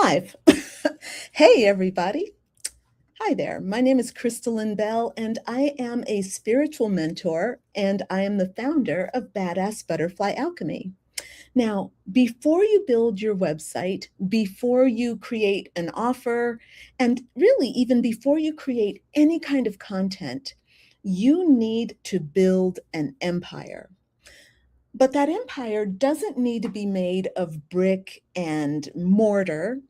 live. Hey, everybody. Hi there. My name is Crystalline Bell, and I am a spiritual mentor, and I am the founder of Badass Butterfly Alchemy. Now, before you build your website, before you create an offer, and really even before you create any kind of content, you need to build an empire. But that empire doesn't need to be made of brick and mortar,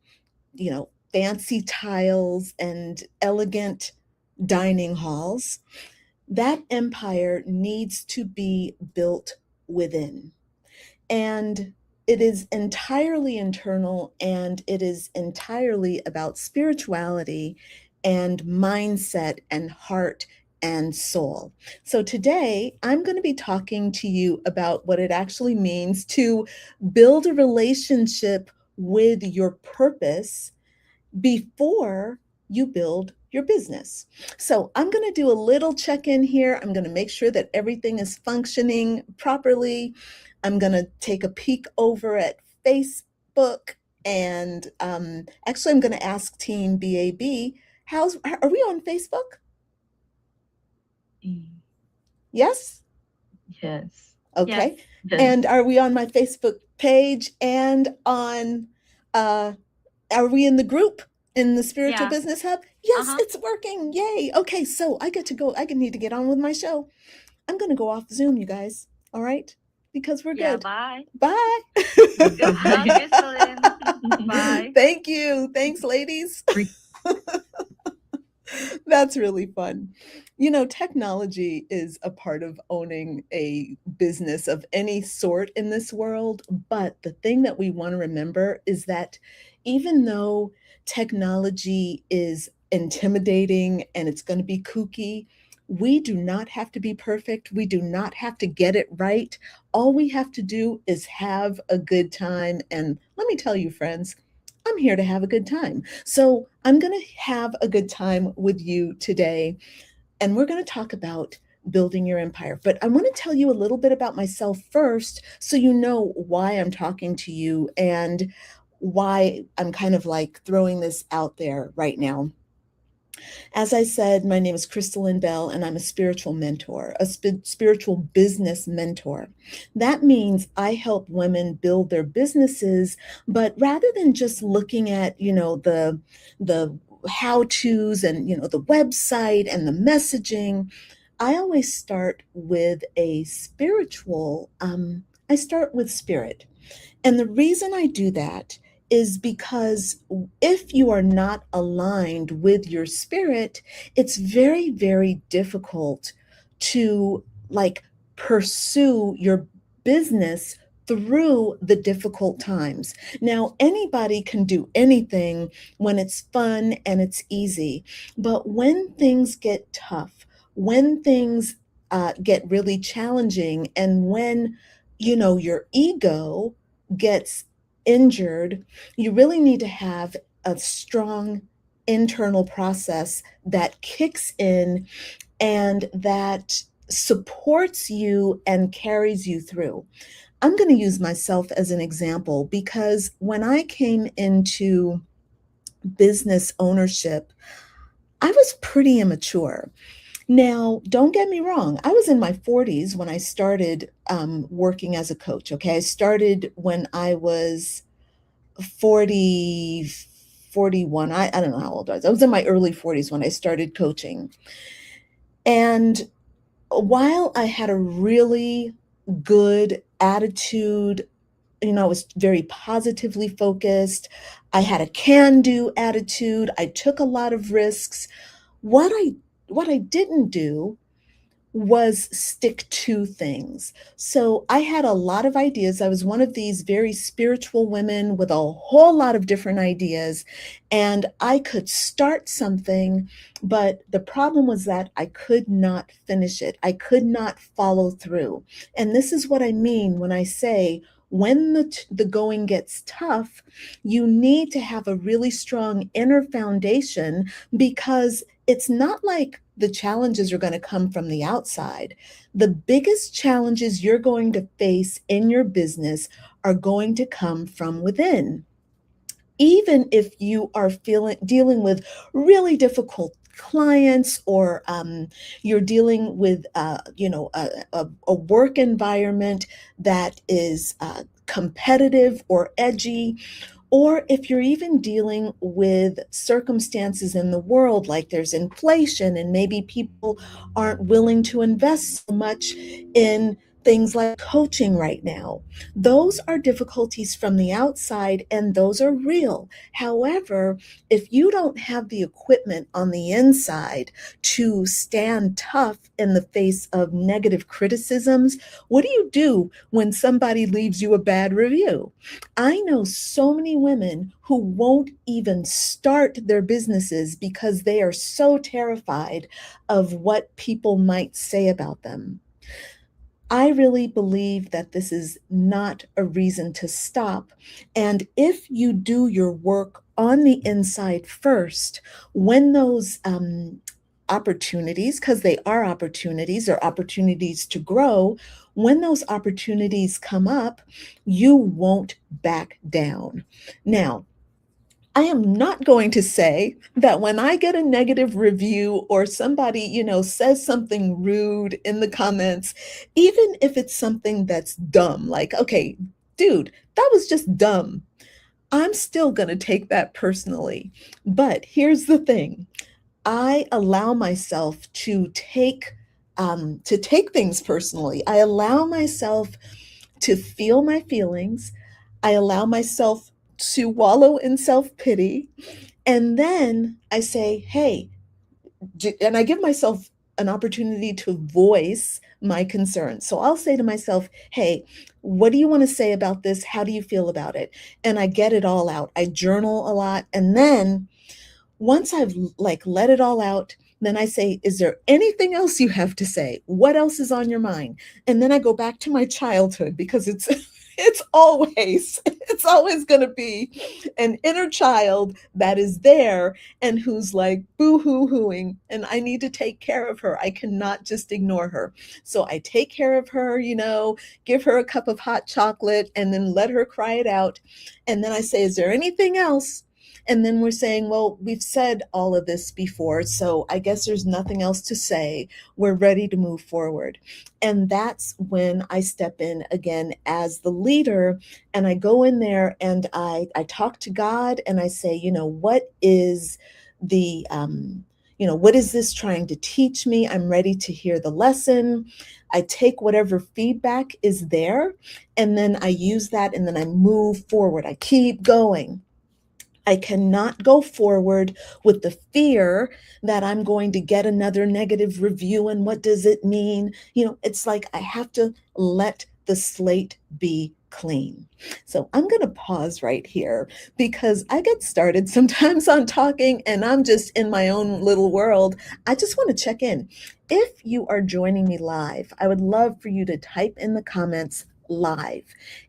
fancy tiles and elegant dining halls. That empire needs to be built within. And it is entirely internal, and it is entirely about spirituality and mindset and heart and soul. So today I'm going to be talking to you about what it actually means to build a relationship with your purpose before you build your business. So I'm going to do a little check-in here. I'm going to make sure that everything is functioning properly. I'm going to take a peek over at Facebook, and actually I'm going to ask Team BAB, are we on Facebook? Mm. Yes? Yes. Yes. Okay. Yes. And are we on my Facebook page and are we in the group in the Spiritual Yeah. Business Hub? Yes, Uh-huh. it's working. Yay. Okay, so I get to go. I need to get on with my show. I'm going to go off Zoom, you guys. All right? Because we're Yeah, good. bye. Bye. Good luck, Bye. Crystalline. Bye. Thank you. Thanks, ladies. That's really fun. Technology is a part of owning a business of any sort in this world. But the thing that we want to remember is that even though technology is intimidating and it's going to be kooky, we do not have to be perfect. We do not have to get it right. All we have to do is have a good time. And let me tell you, friends, I'm here to have a good time. So I'm going to have a good time with you today, and we're going to talk about building your empire. But I want to tell you a little bit about myself first so you know why I'm talking to you and why I'm kind of like throwing this out there right now. As I said, my name is Crystalline Bell, and I'm a spiritual mentor, a spiritual business mentor. That means I help women build their businesses, but rather than just looking at, the how to's and, the website and the messaging, I always start with I start with spirit. And the reason I do that is because if you are not aligned with your spirit, it's very, very difficult to like pursue your business through the difficult times. Now, anybody can do anything when it's fun and it's easy, but when things get tough, when things get really challenging, and when your ego gets injured, you really need to have a strong internal process that kicks in and that supports you and carries you through. I'm going to use myself as an example because when I came into business ownership, I was pretty immature. Now, don't get me wrong. I was in my 40s when I started working as a coach. Okay. I started when I was 40, 41. I don't know how old I was. I was in my early 40s when I started coaching. And while I had a really good attitude, I was very positively focused. I had a can do attitude. I took a lot of risks. What I what I didn't do was stick to things. So I had a lot of ideas. I was one of these very spiritual women with a whole lot of different ideas, and I could start something, but the problem was that I could not finish it. I could not follow through. And this is what I mean when I say when the going gets tough, you need to have a really strong inner foundation because it's not like the challenges are going to come from the outside. The biggest challenges you're going to face in your business are going to come from within. even if you are dealing with really difficult clients, or you're dealing with a work environment that is competitive or edgy, or if you're even dealing with circumstances in the world like there's inflation and maybe people aren't willing to invest so much in things like coaching right now. Those are difficulties from the outside, and those are real. However, if you don't have the equipment on the inside to stand tough in the face of negative criticisms, what do you do when somebody leaves you a bad review? I know so many women who won't even start their businesses because they are so terrified of what people might say about them. I really believe that this is not a reason to stop. And if you do your work on the inside first, when those opportunities, because they are opportunities or opportunities to grow, when those opportunities come up, you won't back down. Now, I am not going to say that when I get a negative review or somebody, says something rude in the comments, even if it's something that's dumb, like, okay, dude, that was just dumb, I'm still going to take that personally. But here's the thing. I allow myself to take things personally. I allow myself to feel my feelings. I allow myself to wallow in self-pity. And then I say, hey, and I give myself an opportunity to voice my concerns. So I'll say to myself, hey, what do you want to say about this? How do you feel about it? And I get it all out. I journal a lot. And then once I've like let it all out, then I say, is there anything else you have to say? What else is on your mind? And then I go back to my childhood, because it's it's always going to be an inner child that is there and who's like boo-hoo-hooing, and I need to take care of her. I cannot just ignore her. So I take care of her, give her a cup of hot chocolate and then let her cry it out. And then I say, is there anything else? And then we're saying, well, we've said all of this before, so I guess there's nothing else to say. We're ready to move forward. And that's when I step in again as the leader, and I go in there and I talk to God and I say, what is what is this trying to teach me? I'm ready to hear the lesson. I take whatever feedback is there, and then I use that, and then I move forward. I keep going. I cannot go forward with the fear that I'm going to get another negative review. And what does it mean? It's like I have to let the slate be clean. So I'm going to pause right here, because I get started sometimes on talking and I'm just in my own little world. I just want to check in. If you are joining me live, I would love for you to type in the comments live.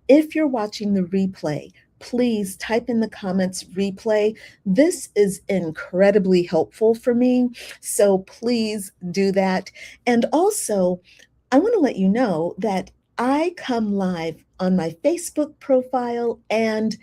If you're watching the replay, please type in the comments replay. This is incredibly helpful for me, so please do that. And also, I want to let you know that I come live on my Facebook profile and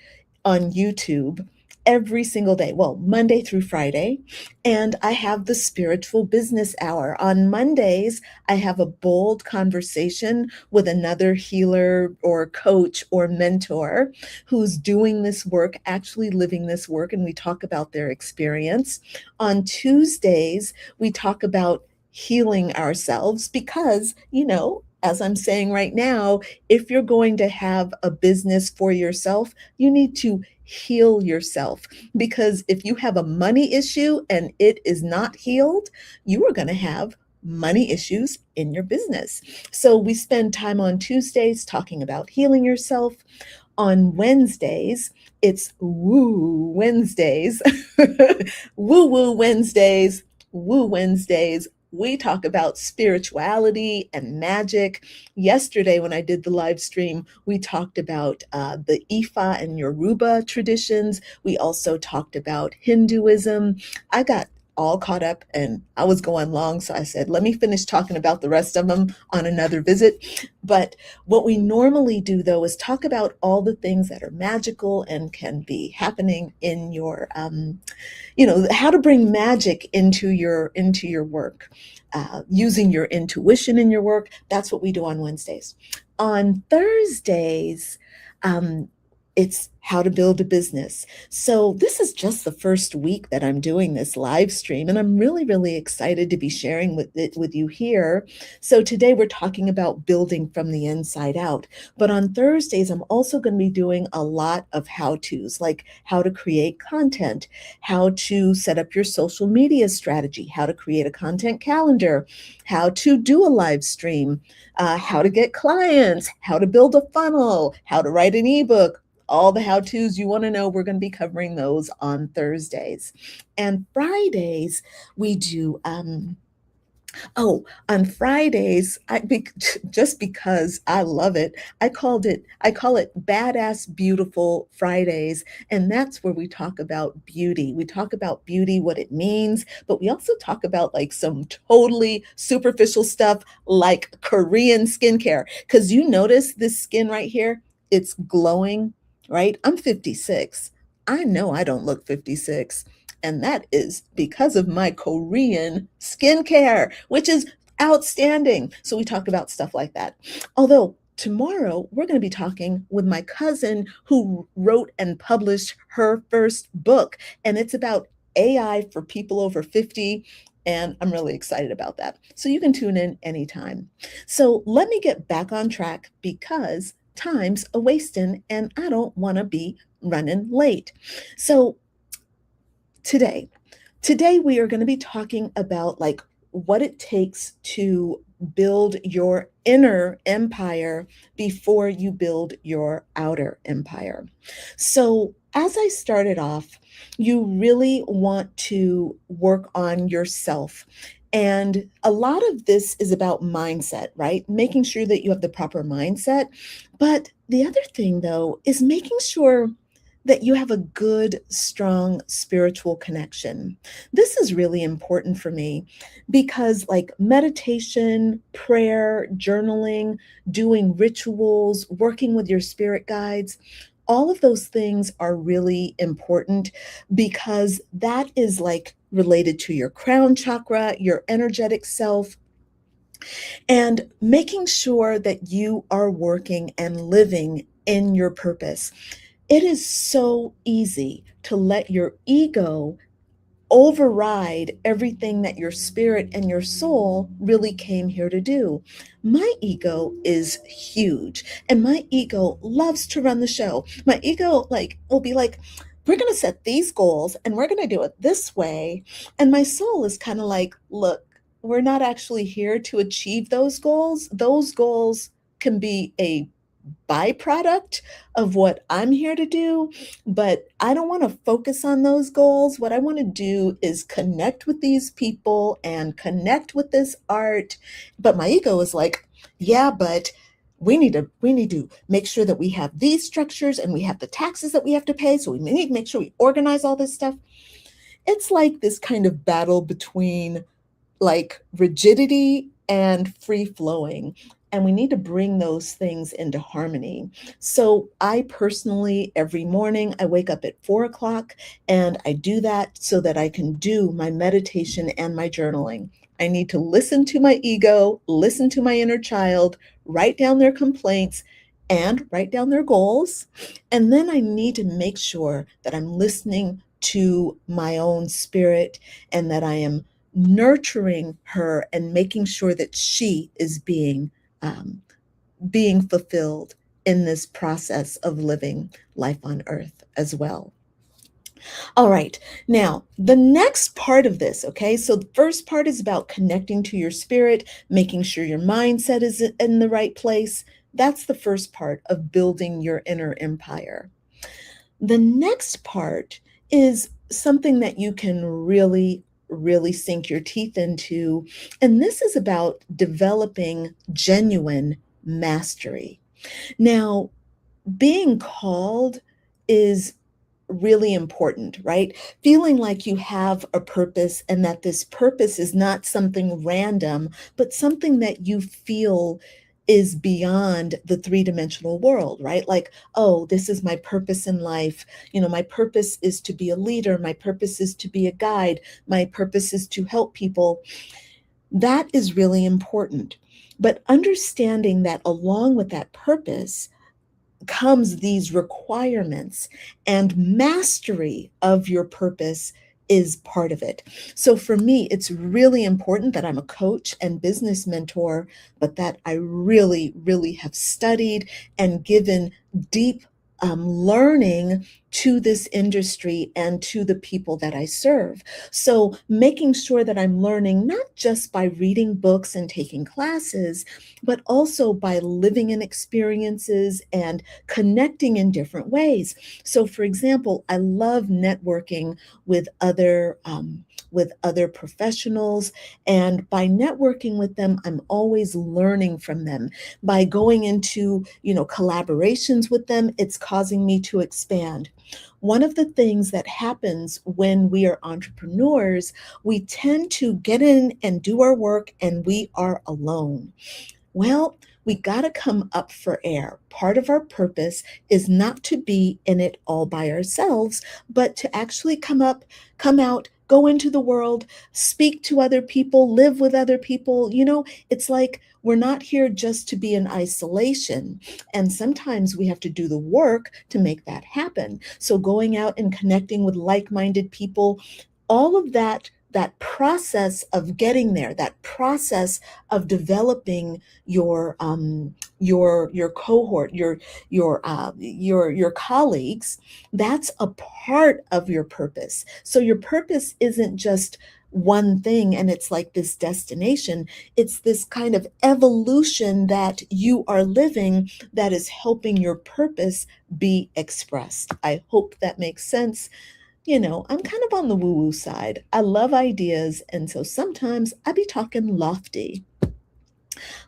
on YouTube every single day. Well, Monday through Friday. And I have the spiritual business hour. On Mondays, I have a bold conversation with another healer or coach or mentor who's doing this work, actually living this work, and we talk about their experience. On Tuesdays, we talk about healing ourselves, because, as I'm saying right now, if you're going to have a business for yourself, you need to heal yourself. Because if you have a money issue and it is not healed, you are going to have money issues in your business. So we spend time on Tuesdays talking about healing yourself. On Wednesdays, it's Woo Wednesdays. Woo Woo Wednesdays. Woo Wednesdays. We talk about spirituality and magic. Yesterday, when I did the live stream, we talked about the Ifa and Yoruba traditions. We also talked about Hinduism. I got all caught up and I was going long. So I said, let me finish talking about the rest of them on another visit. But what we normally do though is talk about all the things that are magical and can be happening in your, how to bring magic into your work, using your intuition in your work. That's what we do on Wednesdays. On Thursdays, um, it's how to build a business. So this is just the first week that I'm doing this live stream, and I'm really, really excited to be sharing with you here. So today we're talking about building from the inside out. But on Thursdays, I'm also going to be doing a lot of how-tos, like how to create content, how to set up your social media strategy, how to create a content calendar, how to do a live stream, how to get clients, how to build a funnel, how to write an ebook. All the how-tos you want to know, we're going to be covering those on Thursdays. And Fridays, we do on Fridays, just because I love it, I call it Badass Beautiful Fridays. And that's where we talk about beauty. We talk about beauty, what it means, but we also talk about like some totally superficial stuff like Korean skincare. Because you notice this skin right here, it's glowing, right? I'm 56. I know I don't look 56. And that is because of my Korean skincare, which is outstanding. So we talk about stuff like that. Although tomorrow we're going to be talking with my cousin who wrote and published her first book, and it's about AI for people over 50. And I'm really excited about that. So you can tune in anytime. So let me get back on track because time's a wasting and I don't want to be running late. So today. Today we are going to be talking about like what it takes to build your inner empire before you build your outer empire. So, as I started off, you really want to work on yourself. And a lot of this is about mindset, right? Making sure that you have the proper mindset. But the other thing, though, is making sure that you have a good, strong spiritual connection. This is really important for me because, like meditation, prayer, journaling, doing rituals, working with your spirit guides, all of those things are really important because that is like related to your crown chakra, your energetic self, and making sure that you are working and living in your purpose. It is so easy to let your ego override everything that your spirit and your soul really came here to do. My ego is huge and my ego loves to run the show. My ego will be like, we're going to set these goals and we're going to do it this way. And my soul is kind of like, look, we're not actually here to achieve those goals. Those goals can be a byproduct of what I'm here to do, but I don't want to focus on those goals. What I want to do is connect with these people and connect with this art. But my ego is like, yeah, but we need to make sure that we have these structures and we have the taxes that we have to pay. So we need to make sure we organize all this stuff. It's like this kind of battle between like rigidity and free flowing. And we need to bring those things into harmony. So I personally, every morning, I wake up at 4 o'clock and I do that so that I can do my meditation and my journaling. I need to listen to my ego, listen to my inner child, write down their complaints and write down their goals. And then I need to make sure that I'm listening to my own spirit and that I am nurturing her and making sure that she is um, being fulfilled in this process of living life on earth as well. All right, now the next part of this, okay, so the first part is about connecting to your spirit, making sure your mindset is in the right place. That's the first part of building your inner empire. The next part is something that you can really sink your teeth into. And this is about developing genuine mastery. Now, being called is really important, right? Feeling like you have a purpose and that this purpose is not something random, but something that you feel is beyond the three-dimensional world, right? Like, oh, this is my purpose in life. My purpose is to be a leader. My purpose is to be a guide. My purpose is to help people. That is really important. But understanding that along with that purpose comes these requirements, and mastery of your purpose is part of it. So for me, it's really important that I'm a coach and business mentor, but that I really, really have studied and given deep learning to this industry and to the people that I serve. So making sure that I'm learning not just by reading books and taking classes, but also by living in experiences and connecting in different ways. So, for example, I love networking with other professionals, and by networking with them, I'm always learning from them. By going into collaborations with them, it's causing me to expand. One of the things that happens when we are entrepreneurs, we tend to get in and do our work and we are alone. Well, we got to come up for air. Part of our purpose is not to be in it all by ourselves, but to actually come out, go into the world, speak to other people, live with other people. It's like we're not here just to be in isolation. And sometimes we have to do the work to make that happen. So going out and connecting with like-minded people, all of that process of getting there, that process of developing your cohort, your colleagues, that's a part of your purpose. So your purpose isn't just one thing and it's like this destination. It's this kind of evolution that you are living that is helping your purpose be expressed. I hope that makes sense. I'm kind of on the woo-woo side. I love ideas, and so sometimes I be talking lofty.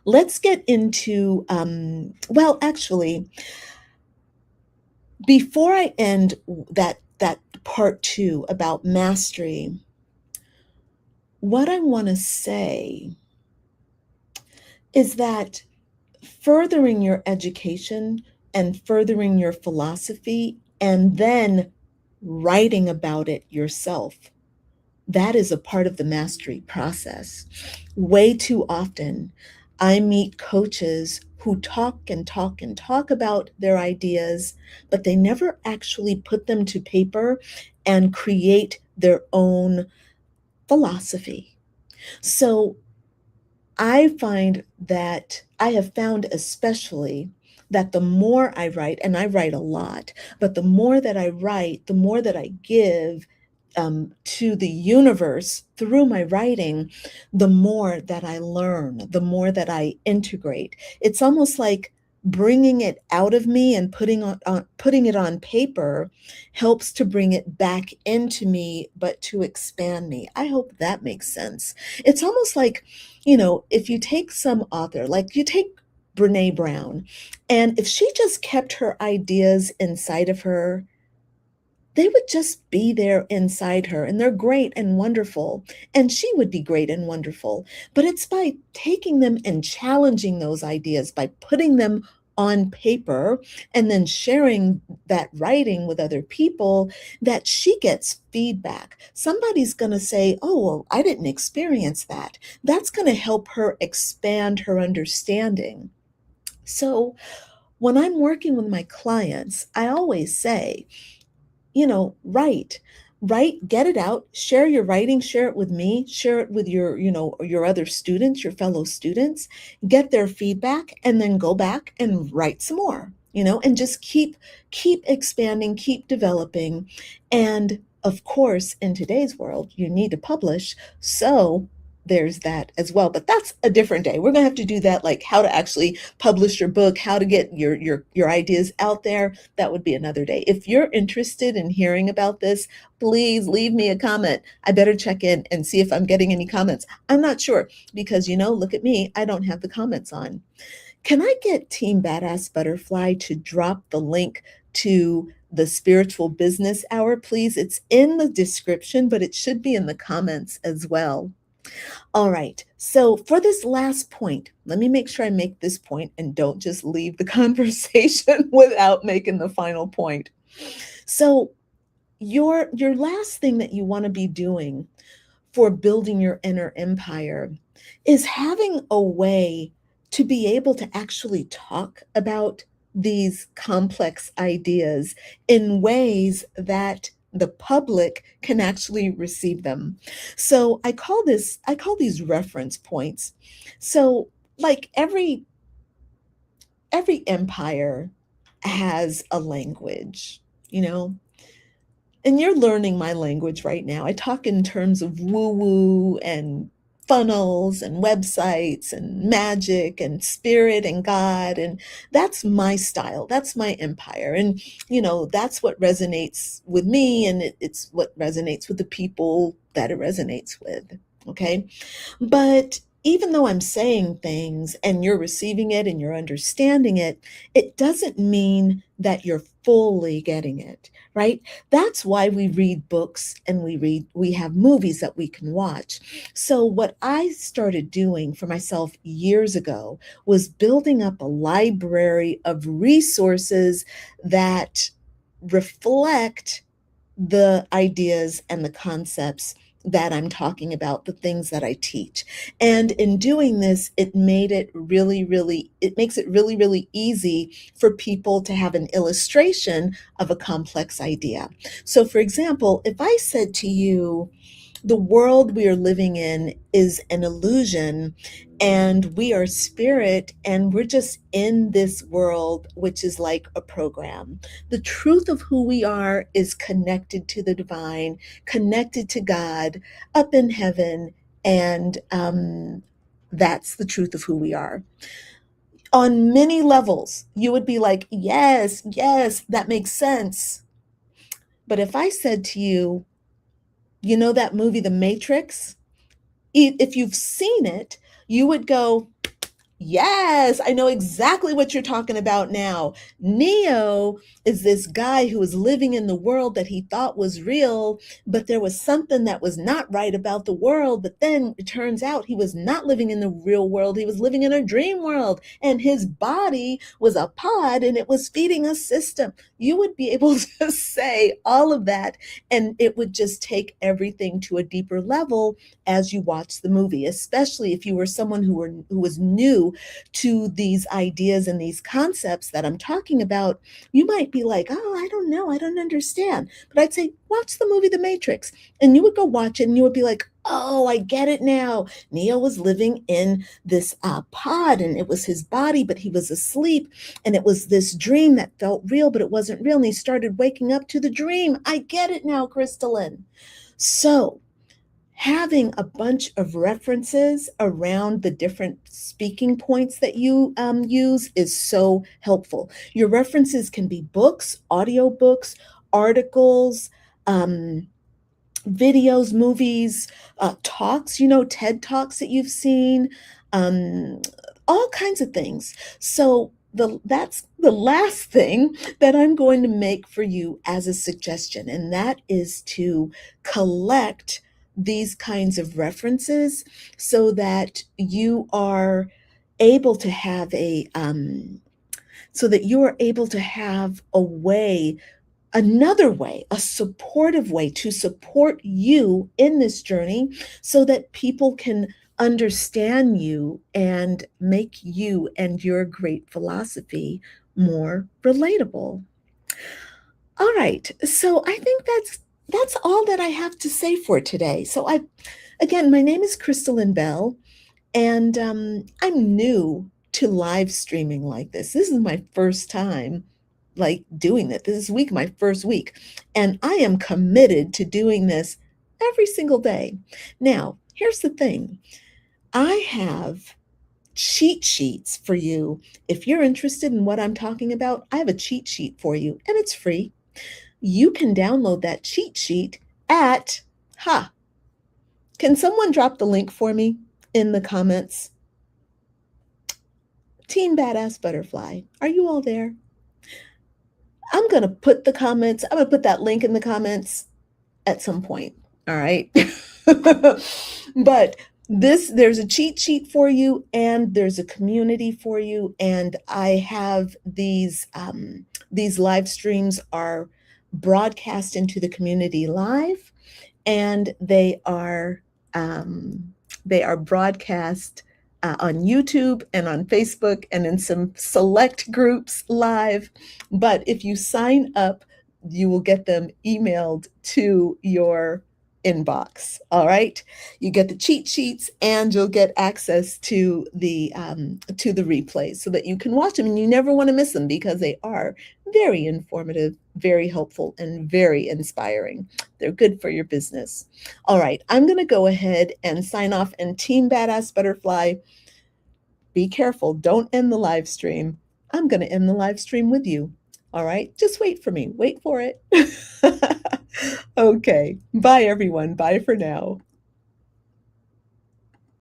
Let's get into, well, actually, before I end that part two about mastery, what I want to say is that furthering your education and furthering your philosophy and then writing about it yourself, that is a part of the mastery process. Way too often, I meet coaches who talk and talk and talk about their ideas, but they never actually put them to paper and create their own philosophy. So I find that I have found especially that the more I write, and I write a lot, but the more that I write, the more that I give to the universe through my writing, the more that I learn, the more that I integrate. It's almost like bringing it out of me and putting it on paper helps to bring it back into me, but to expand me. I hope that makes sense. It's almost like, if you take some author, like you take Brene Brown, and if she just kept her ideas inside of her, they would just be there inside her, and they're great and wonderful, and she would be great and wonderful. But it's by taking them and challenging those ideas, by putting them on paper and then sharing that writing with other people, that she gets feedback. Somebody's going to say, oh, well, I didn't experience that. That's going to help her expand her understanding. So when I'm working with my clients, I always say, write, get it out, share your writing, share it with me, share it with your other students, your fellow students, get their feedback, and then go back and write some more, and just keep expanding, keep developing. And of course, in today's world, you need to publish. So there's that as well, but that's a different day. We're going to have to do that, like how to actually publish your book, how to get your ideas out there. That would be another day. If you're interested in hearing about this, please leave me a comment. I better check in and see if I'm getting any comments. I'm not sure because, look at me, I don't have the comments on. Can I get Team Badass Butterfly to drop the link to the spiritual business hour, please. It's in the description, but it should be in the comments as well. All right. So for this last point, let me make sure I make this point and don't just leave the conversation without making the final point. So your last thing that you want to be doing for building your inner empire is having a way to be able to actually talk about these complex ideas in ways that the public can actually receive them. So I call these reference points. So like every empire has a language, you know, and you're learning my language right now. I talk in terms of woo woo and funnels and websites and magic and spirit and God. And that's my style. That's my empire. And, you know, that's what resonates with me. And it's what resonates with the people that it resonates with. Okay. But even though I'm saying things and you're receiving it and you're understanding it, it doesn't mean that you're fully getting it, right? That's why we read books and we have movies that we can watch. So what I started doing for myself years ago was building up a library of resources that reflect the ideas and the concepts that I'm talking about, the things that I teach. And in doing this, it makes it really, really easy for people to have an illustration of a complex idea. So for example, if I said to you, the world we are living in is an illusion, and we are spirit, and we're just in this world, which is like a program. The truth of who we are is connected to the divine, connected to God up in heaven, and that's the truth of who we are. On many levels, you would be like, yes, yes, that makes sense. But if I said to you, you know that movie, The Matrix? If you've seen it, you would go, yes, I know exactly what you're talking about now. Neo is this guy who was living in the world that he thought was real, but there was something that was not right about the world. But then it turns out he was not living in the real world. He was living in a dream world, and his body was a pod and it was feeding a system. You would be able to say all of that, and it would just take everything to a deeper level as you watch the movie, especially if you were someone who was new to these ideas and these concepts that I'm talking about. You might be like, oh, I don't know, I don't understand. But I'd say, watch the movie The Matrix. And you would go watch it and you would be like, oh, I get it now. Neo was living in this pod, and it was his body, but he was asleep. And it was this dream that felt real, but it wasn't real. And he started waking up to the dream. I get it now, Crystalline. So having a bunch of references around the different speaking points that you use is so helpful. Your references can be books, audiobooks, articles, videos, movies, talks, you know, TED Talks that you've seen, um, all kinds of things. So that's the last thing that I'm going to make for you as a suggestion, and that is to collect these kinds of references so that you are able to have a way, another way, a supportive way to support you in this journey so that people can understand you and make you and your great philosophy more relatable. All right. So I think that's all that I have to say for today. So again, my name is Crystalline Bell, and I'm new to live streaming like this. This is my first time like doing it. This is my first week. And I am committed to doing this every single day. Now, here's the thing. I have cheat sheets for you. If you're interested in what I'm talking about, I have a cheat sheet for you, and it's free. You can download that cheat sheet at, can someone drop the link for me in the comments? Team Badass Butterfly, are you all there? I'm going to put the comments, I'm going to put that link in the comments at some point. All right. But there's a cheat sheet for you, and there's a community for you. And I have these live streams are broadcast into the community live, and they are broadcast on YouTube and on Facebook and in some select groups live. But if you sign up, you will get them emailed to your inbox. All right, you get the cheat sheets, and you'll get access to the replays so that you can watch them, and you never want to miss them because they are very informative, very helpful, and very inspiring. They're good for your business. All right, I'm going to go ahead and sign off. And Team Badass Butterfly, be careful. Don't end the live stream. I'm going to end the live stream with you. All right, just wait for me. Wait for it. Okay, bye everyone. Bye for now.